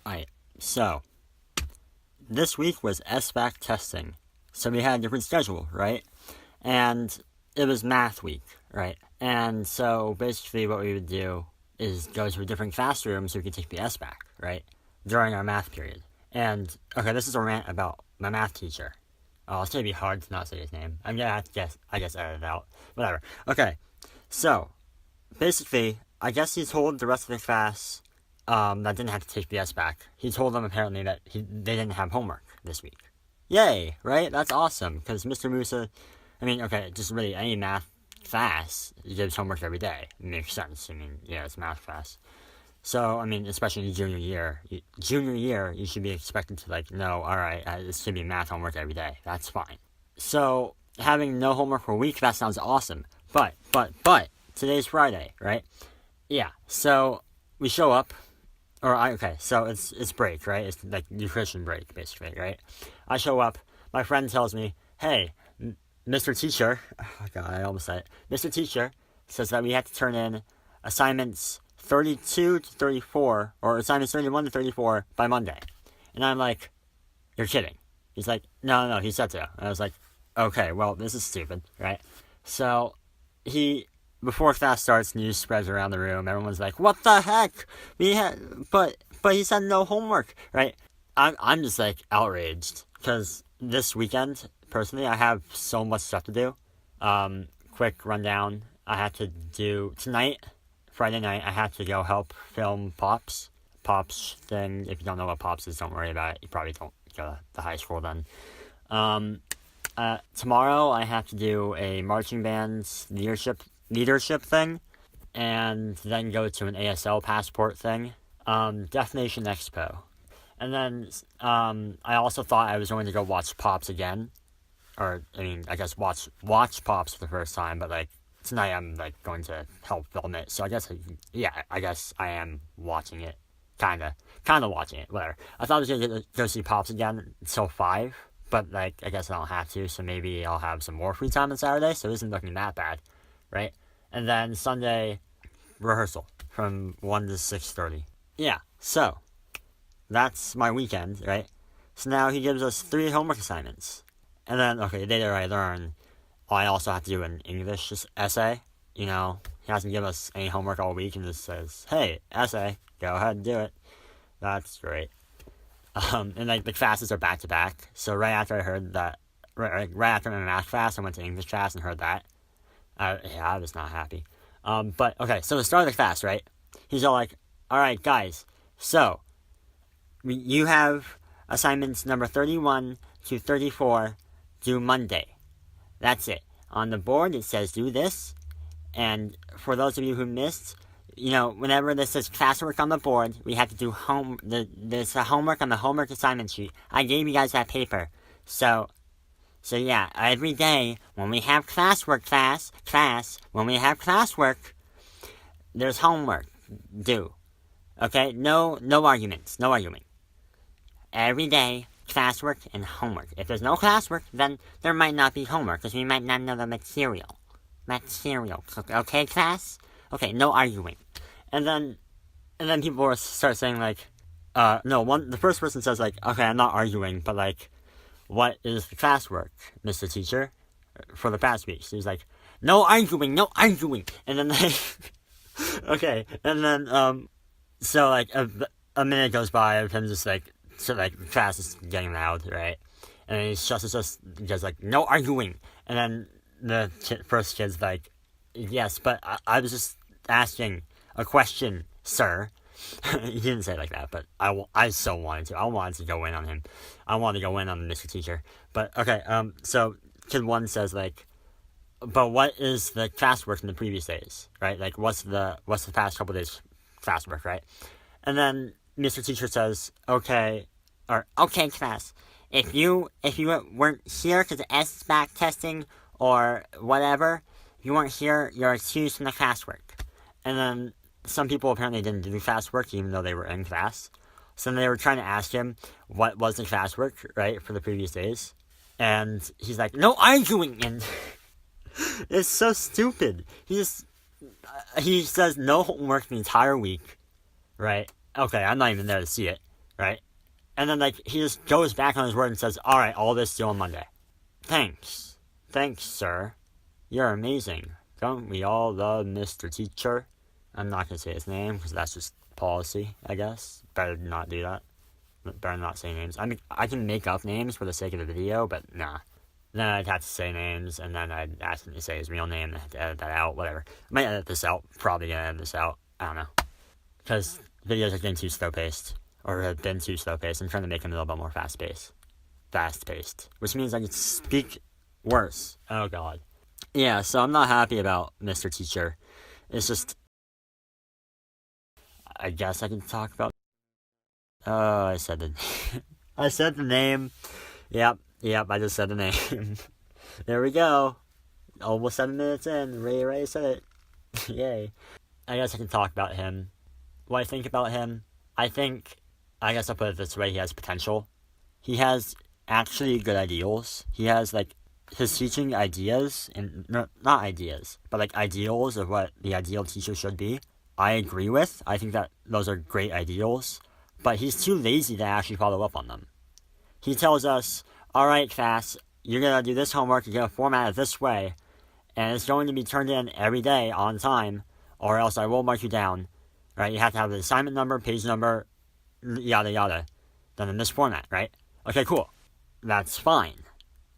Alright, so this week was SBAC testing. So we had a different schedule, right? And it was math week, right? And so basically what we would do is go to a different classroom so we could take the SBAC, right? During our math period. And, okay, this is a rant about my math teacher. Oh, it's gonna be hard to not say his name. I'm gonna have to edit it out. Whatever. Okay, so, basically, I guess he told the rest of the class that didn't have to take the SBAC. He told them apparently that they didn't have homework this week. Yay, right? That's awesome, because Mr. Musa, just really any math class gives homework every day. It makes sense. It's math class. So, especially in junior year, you should be expected to, no, alright, this should be math homework every day. That's fine. So, having no homework for a week, that sounds awesome. But, today's Friday, right? Yeah, so, we show up, so it's break, right? It's like nutrition break, basically, right? I show up, my friend tells me, hey, Mr. Teacher, oh god, I almost said it. Mr. Teacher says that we have to turn in assignments 32 to 34, or assignments 31 to 34 by Monday. And I'm like, you're kidding. He's like, no, he said so. And I was like, okay, well, this is stupid, right? So, before class starts, news spreads around the room. Everyone's like, what the heck? But he said no homework, right? I'm just like outraged because this weekend, personally, I have so much stuff to do. Quick rundown. I have to do tonight, Friday night, I have to go help film Pops thing. If you don't know what Pops is, don't worry about it. You probably don't go to high school then. Tomorrow I have to do a marching band's leadership thing, and then go to an ASL passport thing. Deaf Nation Expo. And then, I also thought I was going to go watch Pops again. Or, I guess watch Pops for the first time, but, tonight I'm, going to help film it. So I guess I am watching it. Kinda watching it, whatever. I thought I was going to go see Pops again until 5, but, I guess I don't have to, so maybe I'll have some more free time on Saturday, so it isn't looking that bad, right? And then Sunday, rehearsal from 1 to 6:30. Yeah, so, that's my weekend, right? So now he gives us 3 homework assignments. And then, later I learn, I also have to do an English essay. He hasn't given us any homework all week and just says, hey, essay, go ahead and do it. That's great. And the classes are back to back. So right after I heard that, right after my math class, I went to English class and heard that. I was not happy. But so the start of the class, right? He's all like, alright guys, so, you have assignments number 31 to 34 due Monday. That's it. On the board it says do this, and for those of you who missed, whenever this says classwork on the board, we have to do there's a homework on the homework assignment sheet. I gave you guys that paper. So yeah, every day, when we have classwork, when we have classwork, there's homework due. Okay? No arguments. No arguing. Every day, classwork and homework. If there's no classwork, then there might not be homework, because we might not know the material. Okay, class? Okay, no arguing. And then people will start saying, the first person says, okay, I'm not arguing, but, what is the classwork, Mr. Teacher, for the past week? So he's like, no arguing. And then, okay, and then, so, a minute goes by of him just, class is getting loud, right? And then he just goes, no arguing. And then the first kid's like, yes, but I was just asking a question, sir. He didn't say it like that, but I so wanted to. I wanted to go in on him. I wanted to go in on Mr. Teacher. But, so kid 1 says, but what is the classwork in the previous days, right? What's the past couple days classwork, right? And then Mr. Teacher says, okay, class, if you weren't here because of SBAC testing or whatever, you weren't here, you're excused from the classwork. And then some people apparently didn't do classwork even though they were in class. So then they were trying to ask him what was the classwork, right, for the previous days. And he's like, no arguing! And it's so stupid. He says no homework the entire week, right? Okay, I'm not even there to see it. right? And then, like, he just goes back on his word and says, alright, all this due on Monday. Thanks. Thanks, sir. You're amazing. Don't we all love Mr. Teacher? I'm not going to say his name, because that's just policy, I guess. Better not do that. Better not say names. I mean, I can make up names for the sake of the video, but nah. Then I'd have to say names, and then I'd ask him to say his real name, and I have to edit that out, whatever. I might edit this out. Probably gonna edit this out. I don't know. Because videos are getting too slow-paced. Or have been too slow-paced. I'm trying to make them a little bit more fast-paced. Fast-paced. Which means I can speak worse. Oh, God. Yeah, so I'm not happy about Mr. Teacher. It's just... I guess I can talk about... Oh, I said the... I said the name. Yep, I just said the name. There we go. Almost 7 minutes in. Ray said it. Yay. I guess I can talk about him. What I think about him, I guess I'll put it this way, he has potential. He has actually good ideals. He has, like, his teaching ideas, and not ideas, but, like, ideals of what the ideal teacher should be. I agree with. I think that those are great ideals, but he's too lazy to actually follow up on them. He tells us, alright, class, you're gonna do this homework, you're gonna format it this way, and it's going to be turned in every day on time, or else I will mark you down. Right? You have to have the assignment number, page number, yada yada, done in this format, right? Okay, cool. That's fine.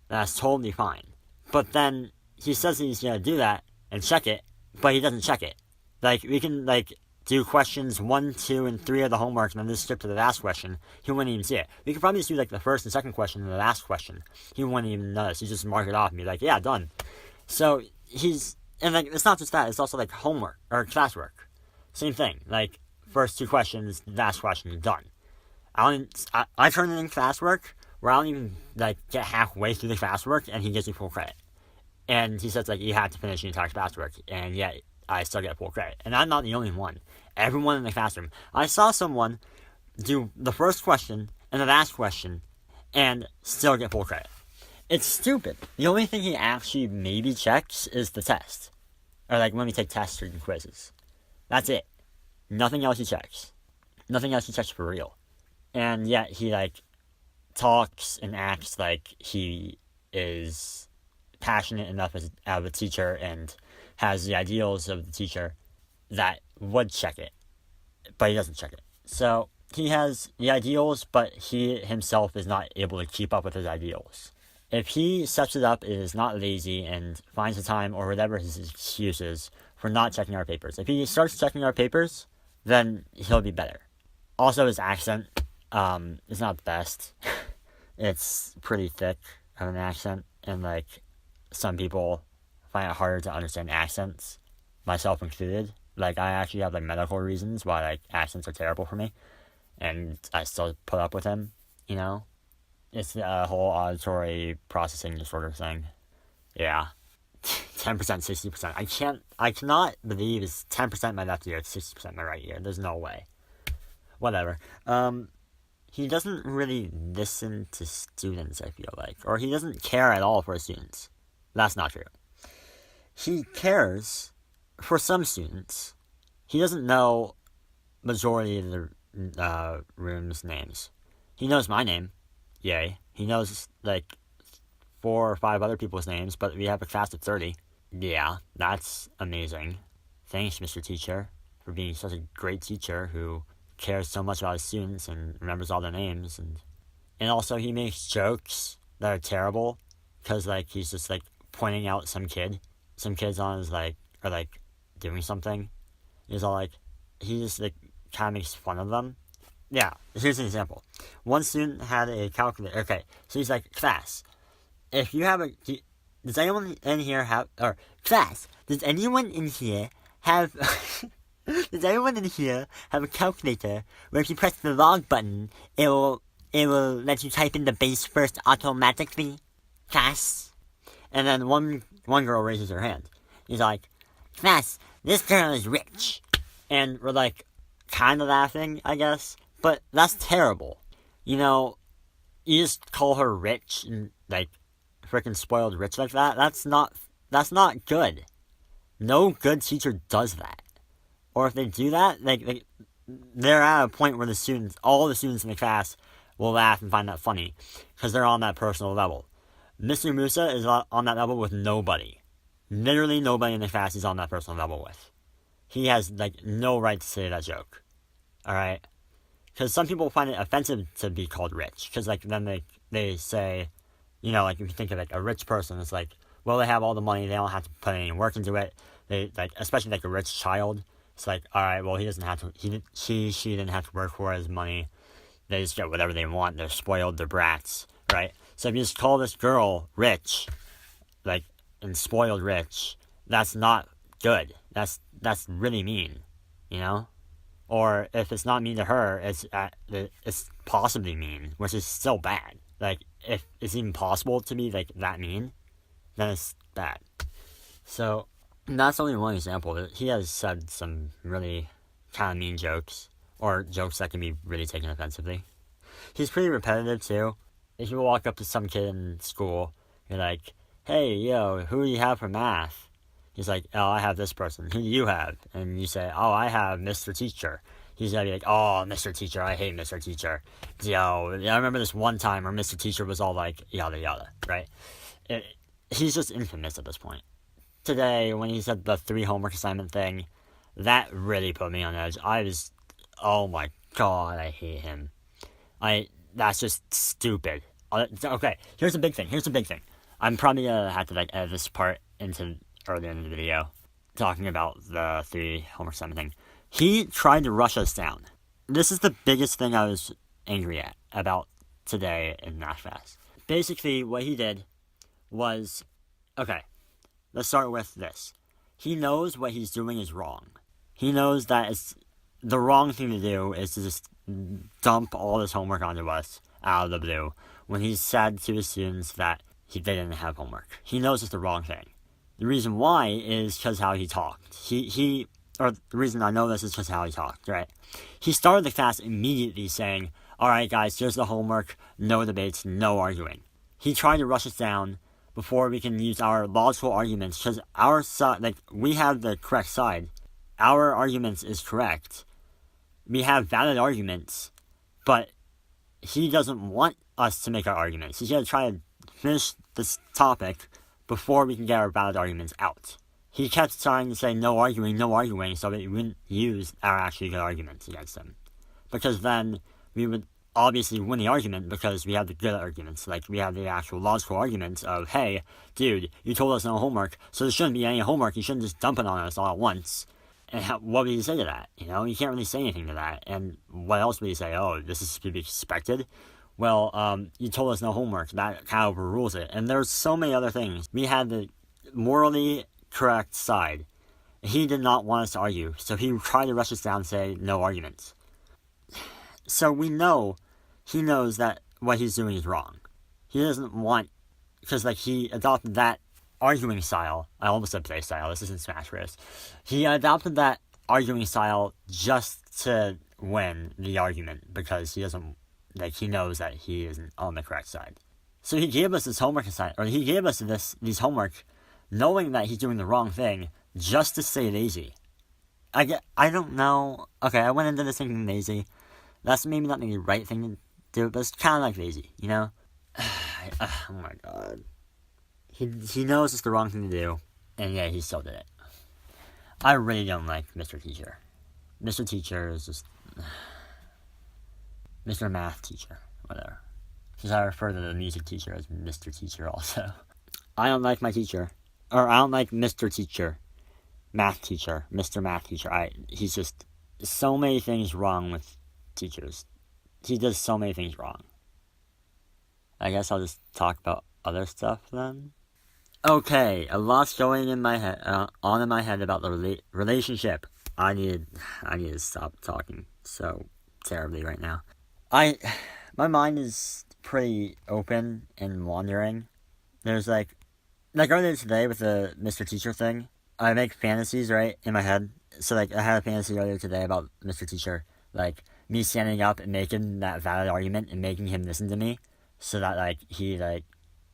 That's totally fine. But then he says he's gonna do that and check it, but he doesn't check it. Like, we can, like, do questions 1, 2, and 3 of the homework and then just skip to the last question. He wouldn't even see it. We could probably just do, like, the first and second question and the last question. He wouldn't even notice. He'd just mark it off and be like, yeah, done. So, and, like, it's not just that. It's also, like, homework, or classwork. Same thing. Like, first 2 questions, last question, done. I turn in classwork where I don't even, like, get halfway through the classwork and he gives me full credit. And he says, like, you have to finish the entire classwork, and yet I still get full credit. And I'm not the only one. Everyone in the classroom. I saw someone do the first question and the last question and still get full credit. It's stupid. The only thing he actually maybe checks is the test. Or, like, when we take tests or quizzes. That's it. Nothing else he checks. Nothing else he checks for real. And yet he, like, talks and acts like he is passionate enough as a teacher and has the ideals of the teacher that would check it. But he doesn't check it. So he has the ideals, but he himself is not able to keep up with his ideals. If he sets it up, is not lazy, and finds the time or whatever his excuse is for not checking our papers. If he starts checking our papers, then he'll be better. Also, his accent is not the best. It's pretty thick of an accent, and, like, some people find it harder to understand accents, myself included. Like, I actually have, like, medical reasons why, like, accents are terrible for me, and I still put up with him, you know? It's a whole auditory processing disorder thing. Yeah. 10%, 60%. I cannot believe it's 10% my left ear, 60% my right ear. There's no way. Whatever. He doesn't really listen to students, I feel like. Or he doesn't care at all for students. That's not true. He cares for some students. He doesn't know majority of the room's names. He knows my name. Yay. He knows, like, 4 or 5 other people's names, but we have a class of 30. Yeah, that's amazing. Thanks, Mr. Teacher, for being such a great teacher who cares so much about his students and remembers all their names. And also, he makes jokes that are terrible, because, like, he's just, like, pointing out some kids on his, like, are, like, doing something. He's all, like, he just, like, kind of makes fun of them. Yeah, here's an example. One student had a calculator. Okay, so he's like, class, if you have does anyone in here have, or, class, does anyone in here have, does anyone in here have a calculator where if you press the log button, it will let you type in the base first automatically? Class? And then one girl raises her hand. He's like, class, this girl is rich. And we're like, kind of laughing, I guess. But that's terrible. You know, you just call her rich and, like, freaking spoiled rich like that. That's not good. No good teacher does that. Or if they do that, like they're at a point where all the students in the class will laugh and find that funny because they're on that personal level. Mr. Musa is on that level with nobody. Literally nobody in the class he's on that personal level with. He has, like, no right to say that joke. Alright? Because some people find it offensive to be called rich. Because, like, then they say, you know, like, if you think of, like, a rich person, it's like, well, they have all the money, they don't have to put any work into it. They, like, especially, like, a rich child. It's like, alright, well, he doesn't have to, she didn't have to work for his money. They just get whatever they want. They're spoiled, they're brats, right? So if you just call this girl rich, like, and spoiled rich, that's not good. That's really mean, you know? Or if it's not mean to her, it's possibly mean, which is still bad. Like, if it's even possible to be, like, that mean, then it's bad. So, that's only one example. He has said some really kind of mean jokes, or jokes that can be really taken offensively. He's pretty repetitive, too. If you walk up to some kid in school, you're like, hey, yo, who do you have for math? He's like, oh, I have this person. Who do you have? And you say, oh, I have Mr. Teacher. He's going to be like, oh, Mr. Teacher, I hate Mr. Teacher. Yo, I remember this one time where Mr. Teacher was all like, yada, yada, right? He's just infamous at this point. Today, when he said the 3 homework assignment thing, that really put me on edge. Oh my god, I hate him. That's just stupid. Okay, here's the big thing. I'm probably going to have to, like, edit this part into earlier in the video, talking about the 3 homework assignment thing. He tried to rush us down. This is the biggest thing I was angry at about today in math class. Basically, what he did was, okay, let's start with this. He knows what he's doing is wrong. He knows that it's the wrong thing to do is to just dump all this homework onto us out of the blue when he said to his students that they didn't have homework. He knows it's the wrong thing. The reason why is because how he talked. Or the reason I know this is because how he talked, right? He started the class immediately saying, alright guys, here's the homework, no debates, no arguing. He tried to rush us down before we can use our logical arguments, because our side, like, we have the correct side. Our arguments is correct. We have valid arguments, but he doesn't want us to make our arguments. He's going to try to finish this topic before we can get our valid arguments out. He kept trying to say no arguing, so that we wouldn't use our actually good arguments against him. Because then we would obviously win the argument because we have the good arguments. Like, we have the actual logical arguments of, hey, dude, you told us no homework, so there shouldn't be any homework. You shouldn't just dump it on us all at once. And what would you say to that? You know, you can't really say anything to that. And what else would you say? Oh, this is to be expected? Well, you told us no homework. That kind of overrules it. And there's so many other things. We had the morally correct side. He did not want us to argue, so he tried to rush us down and say no arguments. So we know he knows that what he's doing is wrong. He doesn't want, because, like, he adopted that arguing style. I almost said play style. This isn't Smash Bros. He adopted that arguing style just to win the argument because he doesn't, like, he knows that he isn't on the correct side. So he gave us this homework assignment, or he gave us these homework, knowing that he's doing the wrong thing, just to stay lazy. I don't know. Okay, I went into this thinking lazy. That's maybe not the right thing to do, but it's kind of like lazy, you know? Oh my god. He knows it's the wrong thing to do, and yeah, he still did it. I really don't like Mr. Teacher. Mr. Teacher is just... Mr. Math Teacher, whatever. Because I refer to the music teacher as Mr. Teacher also. I don't like my teacher. Or I don't like Mr. Teacher. Math teacher. Mr. Math Teacher. He's just... So many things wrong with teachers. He does so many things wrong. I guess I'll just talk about other stuff then. Okay, a lot's going in my head, on in my head about the relationship. I need to stop talking so terribly right now. My mind is pretty open and wandering. There's like earlier today with the Mr. Teacher thing, I make fantasies, right, in my head. So, like, I had a fantasy earlier today about Mr. Teacher, like, me standing up and making that valid argument and making him listen to me, so that, like,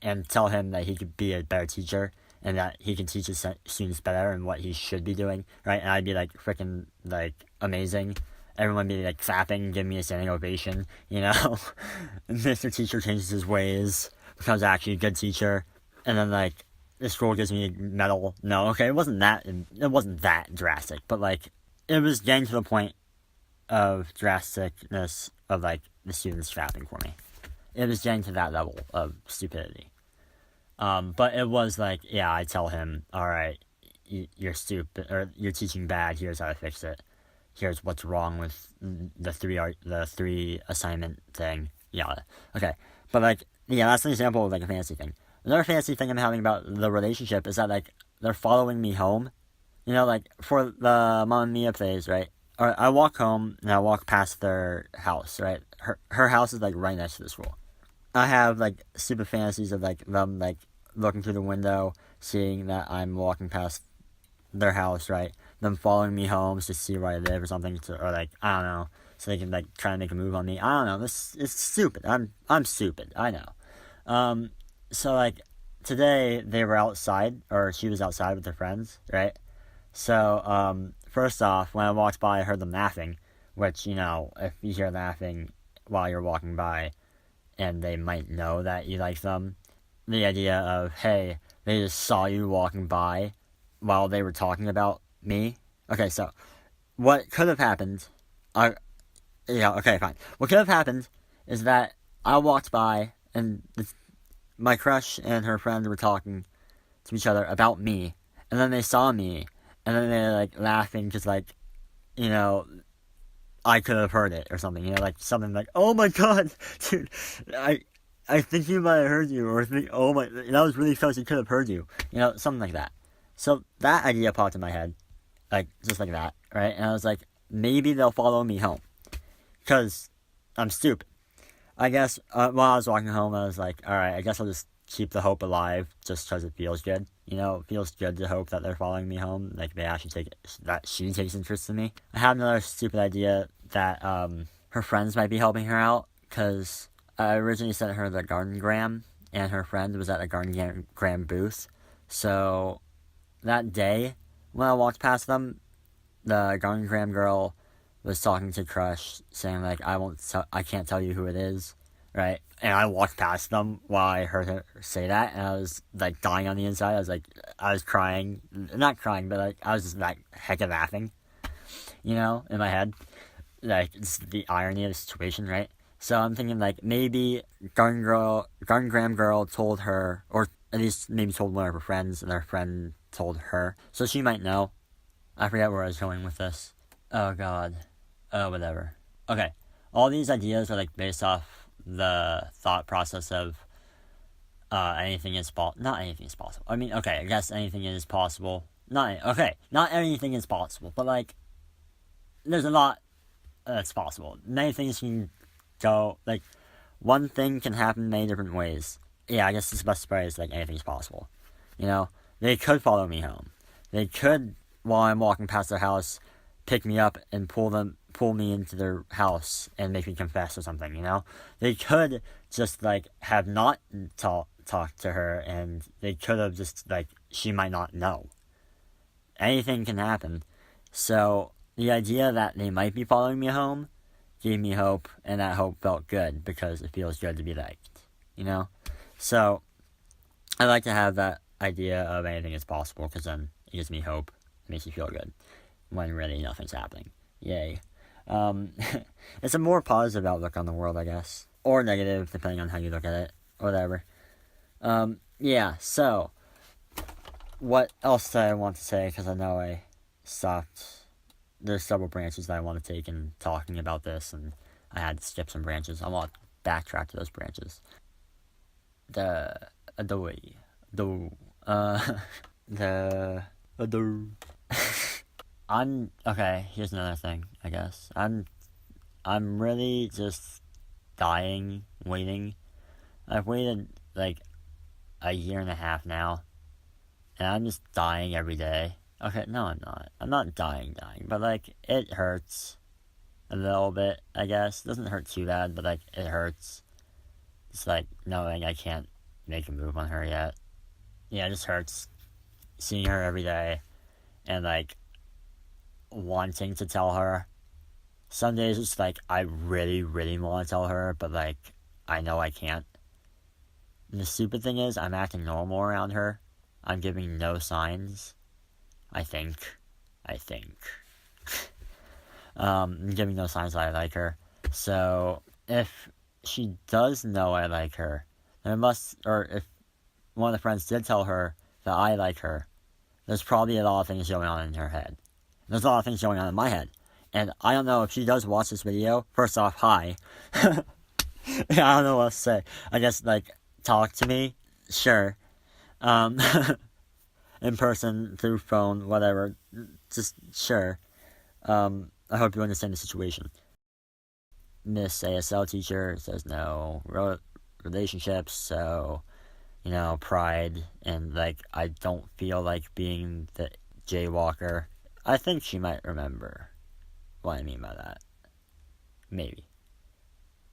and tell him that he could be a better teacher, and that he can teach his students better and what he should be doing, right? And I'd be, like, freaking, like, amazing, everyone would be like clapping, giving me a standing ovation, you know. Mr. Teacher changes his ways, becomes actually a good teacher, and then like the school gives me a medal. No, okay, it wasn't that drastic, but like it was getting to the point of drasticness of like the students clapping for me. It was getting to that level of stupidity. But it was like, yeah, I tell him, all right, you're stupid, or you're teaching bad. Here's how to fix it. Here's what's wrong with the three assignment thing. Yeah, okay. But like, yeah, that's an example of like a fantasy thing. Another fantasy thing I'm having about the relationship is that like they're following me home. You know, like for the Mamma Mia plays, right? Or I walk home and I walk past their house, right? Her house is like right next to the school. I have like stupid fantasies of like them like looking through the window, seeing that I'm walking past their house, right? Them following me home to see where I live or something, or like I don't know, so they can like try to make a move on me. I don't know. This is stupid. I'm stupid. I know. So like today they were outside, or she was outside with her friends, right? So first off, when I walked by, I heard them laughing, which, you know, if you hear laughing while you're walking by, and they might know that you like them, the idea of, hey, they just saw you walking by while they were talking about me. Okay, so what could have happened, okay, fine. What could have happened is that I walked by and my crush and her friend were talking to each other about me, and then they saw me, and then they're like laughing because, like, you know, I could have heard it or something, you know, like something like, oh my god, dude, I think you might have heard you, or think, oh my, that was really close, you could have heard you, you know, something like that. So that idea popped in my head, like, just like that, right? And I was like, maybe they'll follow me home, because I'm stupid. I guess, while I was walking home, I was like, alright, I guess I'll just keep the hope alive, just because it feels good. You know, it feels good to hope that they're following me home, like, they actually that she takes interest in me. I had another stupid idea that, her friends might be helping her out, because I originally sent her the Gardengram, and her friend was at the Gardengram booth. So that day, when I walked past them, the Gardengram girl was talking to Crush, saying like, I can't tell you who it is, right? And I walked past them while I heard her say that, and I was like dying on the inside. I was crying, not crying, but like I was just like hecka laughing, you know, in my head, like it's the irony of the situation, right? So I'm thinking like maybe Gardengram girl told her, or at least maybe told one of her friends, and her friend told her, so she might know. I forget where I was going with this. Oh god. Whatever. Okay. All these ideas are like based off the thought process of not anything is possible. I mean, okay, I guess anything is possible. Not anything is possible, but like there's a lot that's possible. Many things can go, like, one thing can happen many different ways. Yeah, I guess it's best phrase, like, anything's possible. You know, they could follow me home. They could, while I'm walking past their house, pick me up and pull me into their house and make me confess or something, you know? They could just, like, have not talked to her, and they could have just, like, she might not know. Anything can happen. So the idea that they might be following me home gave me hope, and that hope felt good because it feels good to be liked, you know? So I like to have that idea of anything is possible, because then it gives me hope. It makes me feel good when really nothing's happening. Yay. It's a more positive outlook on the world, I guess. Or negative, depending on how you look at it. Or whatever. Yeah, so what else do I want to say? Because I know I stopped. There's several branches that I want to take in talking about this, and I had to skip some branches. I want to backtrack to those branches. Okay, here's another thing, I guess. I'm really just dying, waiting. I've waited, like, a year and a half now, and I'm just dying every day. Okay, no, I'm not. I'm not dying, but, like, it hurts a little bit, I guess. It doesn't hurt too bad, but, like, it hurts. It's like knowing I can't make a move on her yet. Yeah, it just hurts seeing her every day and, like, wanting to tell her Some days it's like I really, really want to tell her, but like I know I can't. And the stupid thing is, I'm acting normal around her. I'm giving no signs. I think. I think. I'm giving no signs that I like her. So if she does know I like her, there must, or if one of the friends did tell her that I like her, there's probably a lot of things going on in her head. There's a lot of things going on in my head. And I don't know if she does watch this video. First off, hi. I don't know what to say. I guess, like, talk to me. Sure. In person, through phone, whatever. Just, sure. I hope you understand the situation. Miss ASL teacher says no relationships, so, pride, and, like, I don't feel like being the jaywalker. I think she might remember what I mean by that. Maybe.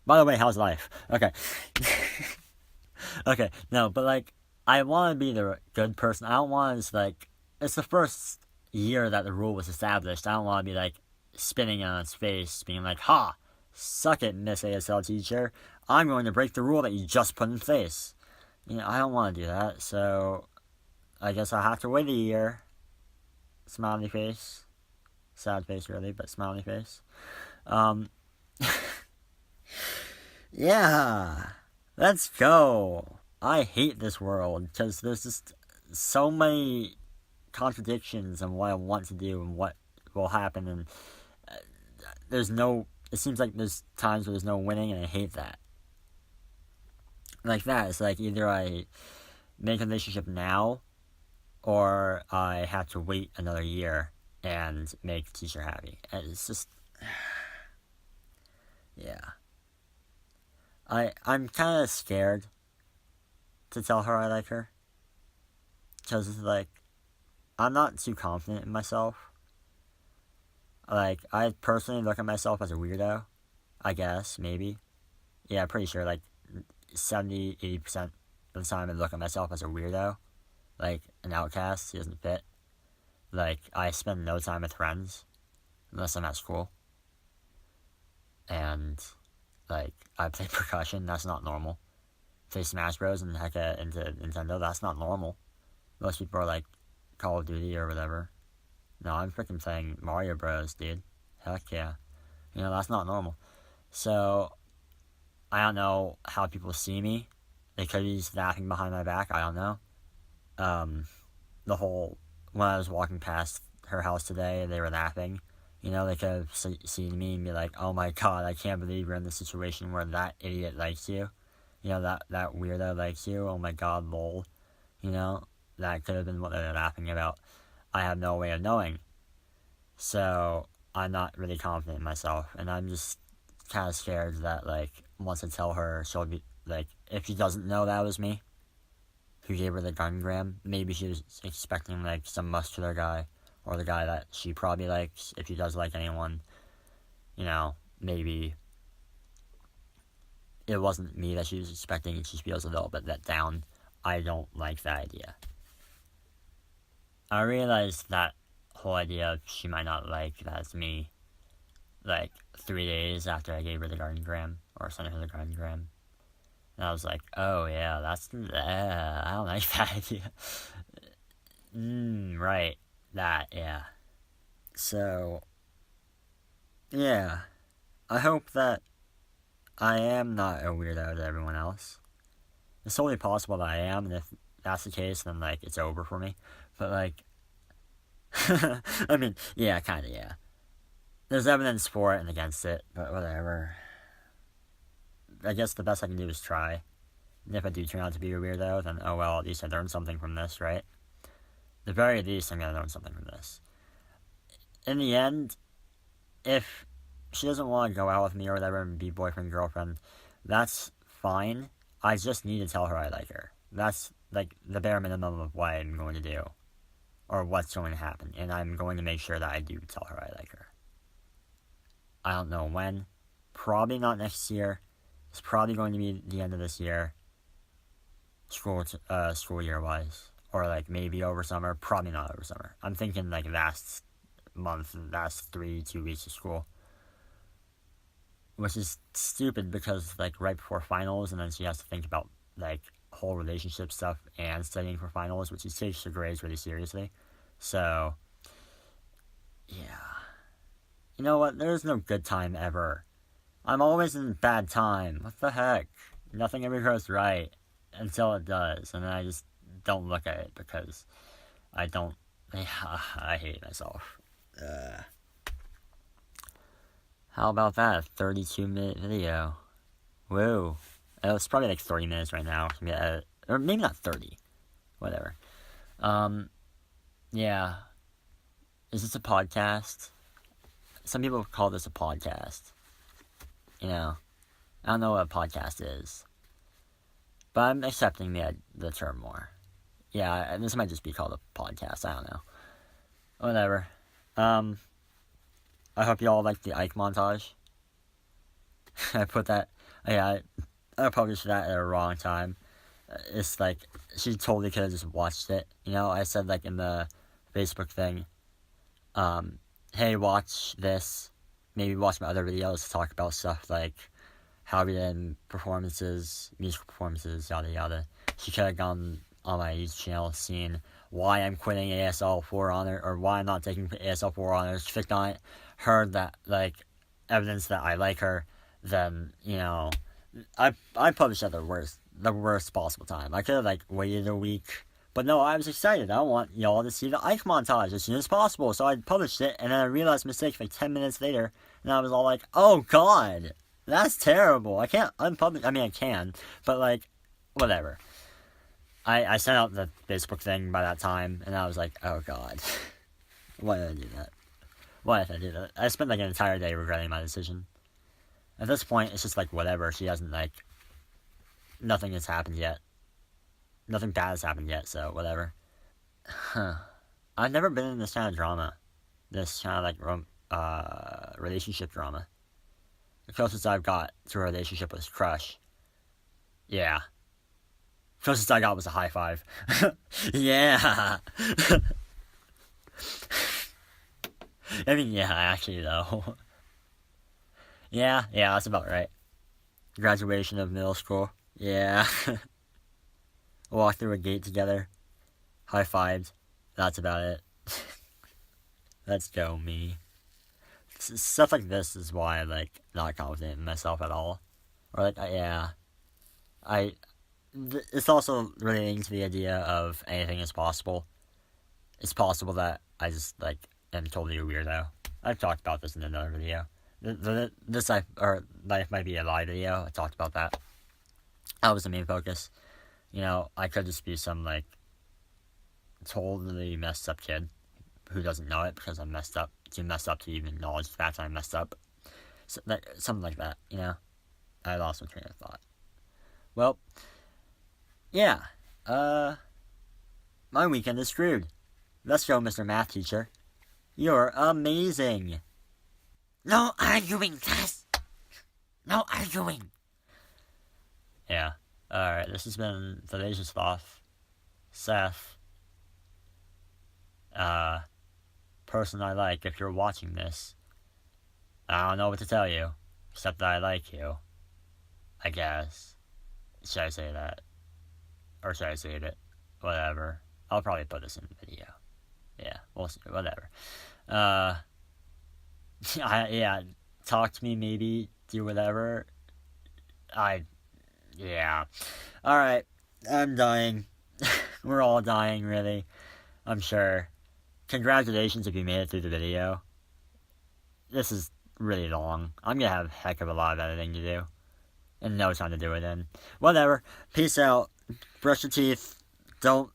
By the way, how's life? Okay. Okay, no, but, like, I want to be the good person. I don't want to, like, it's the first year that the rule was established. I don't want to be, like, spinning on its face, being like, ha! Suck it, Miss ASL teacher. I'm going to break the rule that you just put in place. I don't want to do that, so I guess I'll have to wait a year. Smiley face. Sad face, really, but smiley face. Yeah, let's go. I hate this world because there's just so many contradictions in what I want to do and what will happen, and it seems like there's times where there's no winning, and I hate that. Like that, it's like either I make a relationship now, or I have to wait another year and make the teacher happy. And it's just, yeah. I'm kind of scared to tell her I like her. Because, like, I'm not too confident in myself. Like, I personally look at myself as a weirdo. I guess, maybe. Yeah, I'm pretty sure, like, 70-80% of the time I look at myself as a weirdo. Like, an outcast who doesn't fit. Like, I spend no time with friends. Unless I'm at school. And, like, I play percussion. That's not normal. Play Smash Bros. And heck into Nintendo. That's not normal. Most people are like Call of Duty or whatever. No, I'm freaking playing Mario Bros, dude. Heck yeah. That's not normal. So, I don't know how people see me. They could be laughing behind my back. I don't know. When I was walking past her house today, they were laughing. They could have seen me and be like, oh my god, I can't believe you're in the situation where that idiot likes you. That weirdo likes you. Oh my god, lol. That could have been what they were laughing about. I have no way of knowing. So, I'm not really confident in myself. And I'm just kind of scared that, like, once I tell her, she'll be, like, if she doesn't know that was me, who gave her the gungram, maybe she was expecting, like, some muscular guy, or the guy that she probably likes, if she does like anyone, maybe it wasn't me that she was expecting, and she feels a little bit let down. I don't like that idea. I realized that whole idea of she might not like that's me, like, 3 days after I gave her the gardengram, or sent her the gardengram. And I was like, oh yeah, I don't like that idea. Right. That, yeah. So, yeah. I hope that I am not a weirdo to everyone else. It's totally possible that I am, and if that's the case, then, like, it's over for me. But, like, I mean, yeah, kinda, yeah. There's evidence for it and against it, but whatever. I guess the best I can do is try. And if I do turn out to be a weirdo, then oh well, at least I learned something from this, right? The very least, I'm gonna learn something from this. In the end, if she doesn't want to go out with me or whatever and be boyfriend, girlfriend, that's fine. I just need to tell her I like her. That's, like, the bare minimum of what I'm going to do. Or what's going to happen. And I'm going to make sure that I do tell her I like her. I don't know when. Probably not next year. It's probably going to be the end of this year. School year wise. Or, like, maybe over summer. Probably not over summer. I'm thinking, like, last month, last 2 weeks of school. which is stupid because, like, right before finals, and then she has to think about, like, whole relationship stuff and studying for finals, which she takes her grades really seriously. So, yeah. You know what? There's no good time ever. I'm always in bad time. What the heck? Nothing ever goes right until it does, and then I just don't look at it because I don't. I hate myself. How about that? 32-minute video. Whoa. It's probably like 30 minutes right now. Or maybe not 30. Whatever. Yeah. Is this a podcast? Some people call this a podcast. You know, I don't know what a podcast is. But I'm accepting the term more. Yeah, this might just be called a podcast. I don't know. Whatever. I hope you all like the Aight montage. I put that... Yeah, I published that at a wrong time. It's like, she totally could have just watched it. You know, I said, like, in the Facebook thing, hey, watch this. Maybe watch my other videos to talk about stuff like how we did performances, musical performances, yada yada. She could have gone on my YouTube channel, seen why I'm quitting ASL 4 honor, or why I'm not taking ASL 4 honors, clicked on it, heard that, like, evidence that I like her, then, you know, I published at the worst possible time. I could have, like, waited a week, but no, I was excited. I want y'all to see the Aight montage as soon as possible, so I published it, and then I realized mistake like 10 minutes later, and I was all like, oh god, that's terrible. I can't unpublish, I mean, I can, but, like, whatever. I sent out the Facebook thing by that time, and I was like, oh god, why did I do that? Why did I do that? I spent, like, an entire day regretting my decision. At this point, it's just, like, whatever. She hasn't, like, nothing has happened yet. Nothing bad has happened yet, so whatever. I've never been in this kind of drama. This kind of, like, relationship drama. The closest I've got to a relationship was crush. Yeah. Closest I got was a high five. Yeah. I mean, yeah, actually, though. Yeah, that's about right. Graduation of middle school. Yeah. Walked through a gate together. High-fived. That's about it. Let's go, me. Stuff like this is why I'm, like, not confident in myself at all. Or, like, yeah. It's also relating to the idea of anything is possible. It's possible that I just, like, am totally a weirdo. I've talked about this in another video. This life might be a lie video. I talked about that. That was the main focus. You know, I could just be some, like, totally messed up kid who doesn't know it because I'm messed up. Too messed up to even acknowledge the fact that I'm messed up. So, something like that, you know? I lost my train of thought. Well, yeah. My weekend is screwed. Let's go, Mr. Math Teacher. You're amazing. No arguing, class. No arguing. Yeah. Alright, this has been Today's Sloth. Seth. Person I like, if you're watching this. I don't know what to tell you. Except that I like you. I guess. Should I say that? Or should I save it? Whatever. I'll probably put this in the video. Yeah, we'll see. Whatever. Yeah, talk to me, maybe. Do whatever. Yeah. Alright, I'm dying. We're all dying, really. I'm sure. Congratulations if you made it through the video. This is really long. I'm gonna have a heck of a lot of editing to do. And no time to do it in. Whatever. Peace out. Brush your teeth. Don't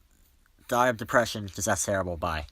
die of depression, because that's terrible. Bye.